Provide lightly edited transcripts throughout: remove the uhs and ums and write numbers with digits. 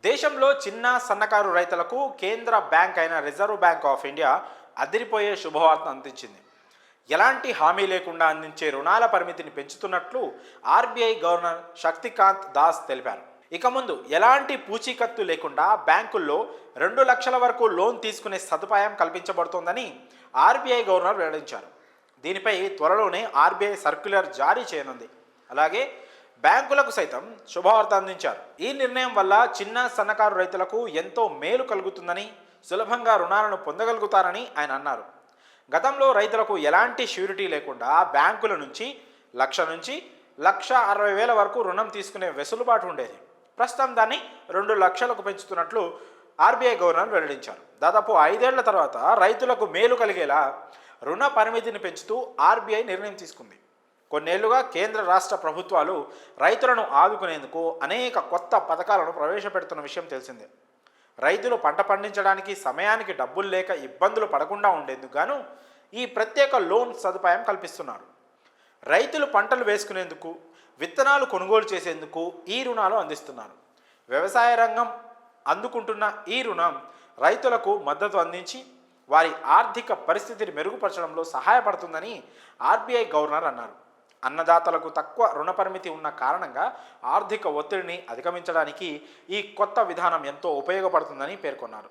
దేశంలో చిన్న సన్నకారు రైతులకు కేంద్ర బ్యాంక్ అయిన రిజర్వ్ బ్యాంక్ ఆఫ్ ఇండియా అదిరిపోయే శుభవార్తను అందించింది. ఎలాంటి హామీ లేకుండా అందించే రుణాల పరిమితిని పెంచుతున్నట్లు ఆర్బీఐ గవర్నర్ శక్తికాంత్ దాస్ తెలిపారు. ఇక ముందు ఎలాంటి పూచీకత్తు లేకుండా బ్యాంకుల్లో 2 లక్షల వరకు లోన్ తీసుకునే సదుపాయం కల్పించబడుతోందని ఆర్బీఐ గవర్నర్ వెల్లడించారు. దీనిపై త్వరలోనే ఆర్బీఐ సర్క్యులర్ జారీ చేయనుంది. అలాగే బ్యాంకులకు సైతం శుభవార్త అందించారు. ఈ నిర్ణయం వల్ల చిన్న సన్నకారు రైతులకు ఎంతో మేలు కలుగుతుందని, సులభంగా రుణాలను పొందగలుగుతారని ఆయన అన్నారు. గతంలో రైతులకు ఎలాంటి ష్యూరిటీ లేకుండా బ్యాంకుల నుంచి 1,00,000 నుంచి 1,60,000 వరకు రుణం తీసుకునే వెసులుబాటు ఉండేది. ప్రస్తుతం దాన్ని 2 లక్షలకు పెంచుతున్నట్లు ఆర్బీఐ గవర్నర్ వెల్లడించారు. దాదాపు 5 ఏళ్ల తర్వాత రైతులకు మేలు కలిగేలా రుణ పరిమితిని పెంచుతూ ఆర్బీఐ నిర్ణయం తీసుకుంది. కొన్నేళ్లుగా కేంద్ర రాష్ట్ర ప్రభుత్వాలు రైతులను ఆదుకునేందుకు అనేక కొత్త పథకాలను ప్రవేశపెడుతున్న విషయం తెలిసిందే. రైతులు పంట పండించడానికి సమయానికి డబ్బులు లేక ఇబ్బందులు పడకుండా ఉండేందుకు గాను ఈ ప్రత్యేక లోన్ సదుపాయం కల్పిస్తున్నారు. రైతులు పంటలు వేసుకునేందుకు, విత్తనాలు కొనుగోలు చేసేందుకు ఈ రుణాలు అందిస్తున్నారు. వ్యవసాయ రంగం అందుకుంటున్న ఈ రుణం రైతులకు మద్దతు అందించి వారి ఆర్థిక పరిస్థితిని మెరుగుపరచడంలో సహాయపడుతుందని ఆర్బీఐ గవర్నర్ అన్నారు. అన్నదాతలకు తక్కువ రుణ పరిమితి ఉన్న కారణంగా ఆర్థిక ఒత్తిడిని అధిగమించడానికి ఈ కొత్త విధానం ఎంతో ఉపయోగపడుతుందని పేర్కొన్నారు.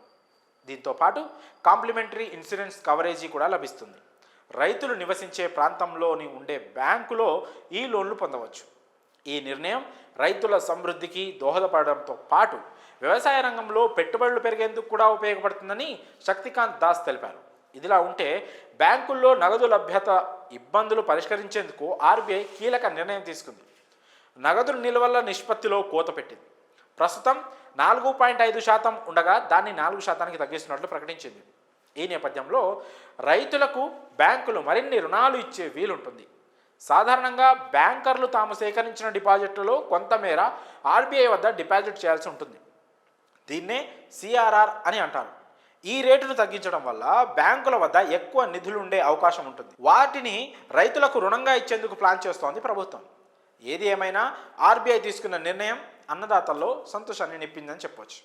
దీంతో పాటు కాంప్లిమెంటరీ ఇన్సూరెన్స్ కవరేజీ కూడా లభిస్తుంది. రైతులు నివసించే ప్రాంతంలోని ఉండే బ్యాంకులో ఈ లోన్లు పొందవచ్చు. ఈ నిర్ణయం రైతుల సమృద్ధికి దోహదపడడంతో పాటు వ్యవసాయ రంగంలో పెట్టుబడులు పెరిగేందుకు కూడా ఉపయోగపడుతుందని శక్తికాంత్ దాస్ తెలిపారు. ఇదిలా ఉంటే బ్యాంకుల్లో నగదు లభ్యత ఇబ్బందులు పరిష్కరించేందుకు ఆర్బీఐ కీలక నిర్ణయం తీసుకుంది. నగదు నిల్వల నిష్పత్తిలో కోత పెట్టింది. ప్రస్తుతం 4.5% ఉండగా దాన్ని 4% తగ్గిస్తున్నట్లు ప్రకటించింది. ఈ నేపథ్యంలో రైతులకు బ్యాంకులు మరిన్ని రుణాలు ఇచ్చే వీలుంటుంది. సాధారణంగా బ్యాంకర్లు తాము సేకరించిన డిపాజిట్లలో కొంతమేర ఆర్బీఐ వద్ద డిపాజిట్ చేయాల్సి ఉంటుంది. దీన్నే సిఆర్ఆర్ అని అంటారు. ఈ రేటును తగ్గించడం వల్ల బ్యాంకుల వద్ద ఎక్కువ నిధులు ఉండే అవకాశం ఉంటుంది. వాటిని రైతులకు రుణంగా ఇచ్చేందుకు ప్లాన్ చేస్తోంది ప్రభుత్వం. ఏది ఏమైనా ఆర్బీఐ తీసుకున్న నిర్ణయం అన్నదాతల్లో సంతోషాన్ని నింపిందని చెప్పవచ్చు.